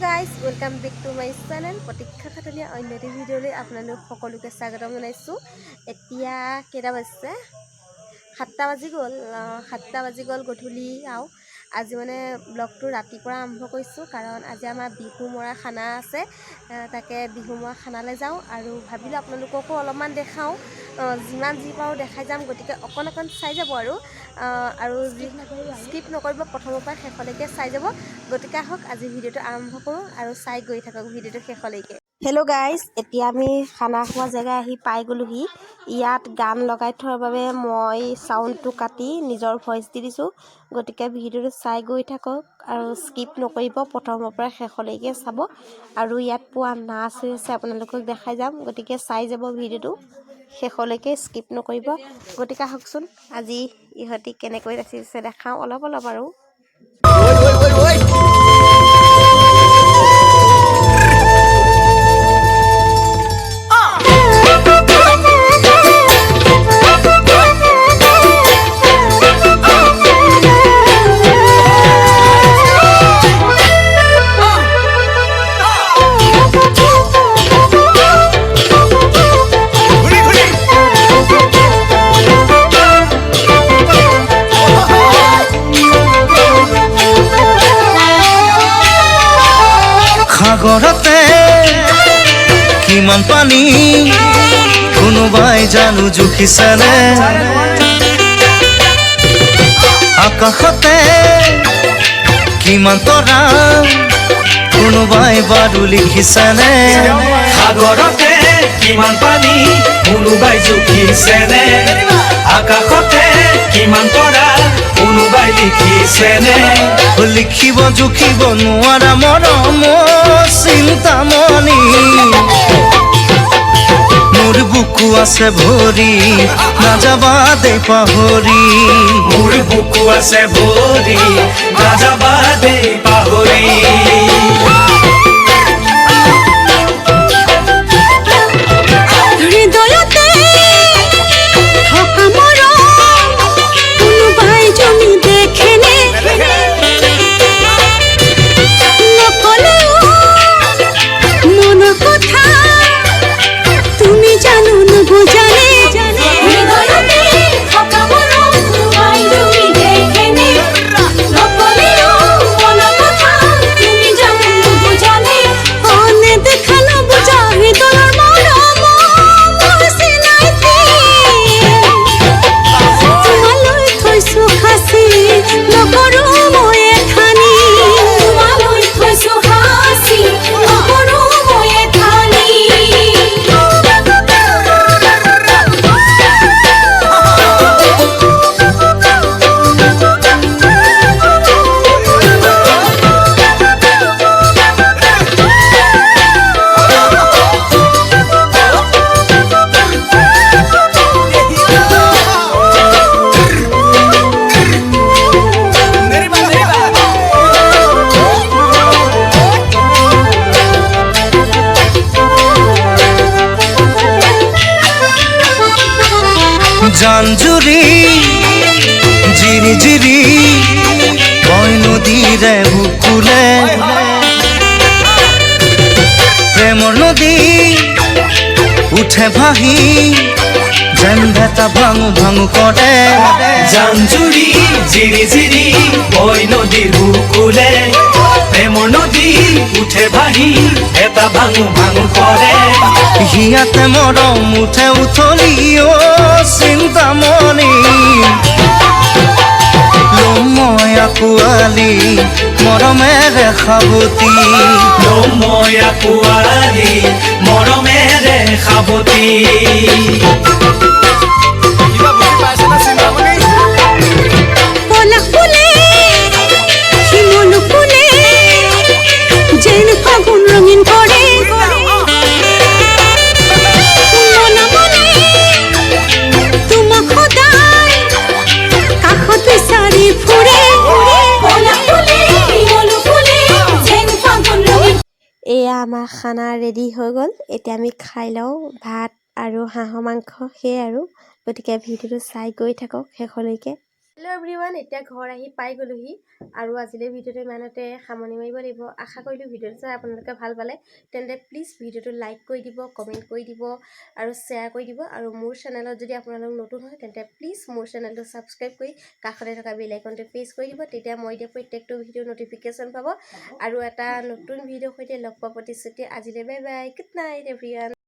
Guys welcome back to my channel প্ৰতীক্ষা খাটলীয়া অন্য এটি ভিডিঅ'লৈ আপোনালোক সকলোকে স্বাগতম জনাইছোঁ। এতিয়া কেইটা বাজিছে? 7টা বাজি গ'ল। 7টা বাজি গ'ল গধূলি আৰু আজি মানে ব্লগটো ৰাতিপুৱা আৰম্ভ কৰিছোঁ, কাৰণ আজি আমাৰ বিহু মৰা খানা আছে। তাকে বিহু মৰা খানালৈ যাওঁ আৰু ভাবিলোঁ আপোনালোককো অলপমান দেখাওঁ, যিমান যি পাৰোঁ দেখাই যাম। গতিকে অকণ চাই যাব আৰু স্কিপ নকৰিব, প্ৰথমৰ পৰা শেষলৈকে চাই যাব। গতিকে আহক আজি ভিডিঅ'টো আৰম্ভ কৰোঁ আৰু চাই গৈ থাকক ভিডিঅ'টো শেষলৈকে। হেল্ল' গাইজ, এতিয়া আমি খানা খোৱা জেগা আহি পাই গ'লোহি। ইয়াত গান লগাই থোৱাৰ বাবে মই চাউণ্ডটো কাটি নিজৰ ভইচ দি দিছোঁ। গতিকে ভিডিঅ'টো চাই গৈ থাকক আৰু স্কিপ নকৰিব, প্ৰথমৰ পৰা শেষলৈকে চাব। আৰু ইয়াত পোৱা নাচ হৈ আছে, আপোনালোকক দেখাই যাম। গতিকে চাই যাব ভিডিঅ'টো শেষলৈকে, স্কিপ নকৰিব। গতিকে আহকচোন আজি ইহঁতি কেনেকৈ নাচিছে দেখাওঁ অলপ আৰু। সাগৰতে কিমান পানী কোনোবাই জানো জুখিছেনে, আকাশতে কিমান তৰা কোনোবাই বাৰু লিখিছেনে, সাগৰতে কিমান পানী কোনোবাই জুখিছেনে, আকাশতে কিমান তৰা কোনোবাই লিখিছেনে। লিখিব জুখিব নোৱাৰা মৰম চিন্তামণি, মোৰ বুকু আছে ভৰি নাযাবা দে পাহৰি, মোৰ বুকু আছে ভৰি নাযাবা দে পাহৰি। জানজুৰি জিৰি জিৰি বৈ নদীৰে বুকুলে, প্ৰেমৰ নদী উঠে ভাহি যেন ভেটা ভাঙো ভাঙো কৰে, জানজুৰি জিৰি জিৰি বৈ নদীৰ বুকুলে, প্ৰেমৰ নদী উঠে ভাহি এটা ভাঙো ভাঙো কৰে। হিয়াতে মৰম উঠে উঠলি চিন্তামণি, লম মই আকুৱালি মৰমেৰে সাৱতি, লম মই আকুৱালি মৰমেৰে সাৱতি। এয়া আমাৰ খানা ৰেডি হৈ গ'ল। এতিয়া আমি খাই লওঁ ভাত আৰু হাঁহৰ মাংস, সেয়াই আৰু। গতিকে ভিডিঅ'টো চাই গৈ থাকক শেষলৈকে। হেল্ল' এভৰিৱান, এতিয়া ঘৰ আহি পাই গ'লোহি আৰু আজিলৈ ভিডিঅ'টো ইমানতে সামৰণি মাৰিব লাগিব। আশা কৰিলোঁ ভিডিঅ'টো চাই আপোনালোকে ভাল পালে। তেন্তে প্লিজ ভিডিঅ'টো লাইক কৰি দিব, কমেণ্ট কৰি দিব আৰু শ্বেয়াৰ কৰি দিব। আৰু মোৰ চেনেলত যদি আপোনালোক নতুন হয় তেন্তে প্লিজ মোৰ চেনেলটো ছাবস্ক্ৰাইব কৰি কাষতে থকা বেল আইকনটো প্ৰেছ কৰি দিব। তেতিয়া মই দিয়া প্ৰত্যেকটো ভিডিঅ' ন'টিফিকেশ্যন পাব আৰু এটা নতুন ভিডিঅ'ৰ সৈতে লগ পোৱা প্ৰতিশ্ৰুতি। আজিলৈ bye bye, good night everyone.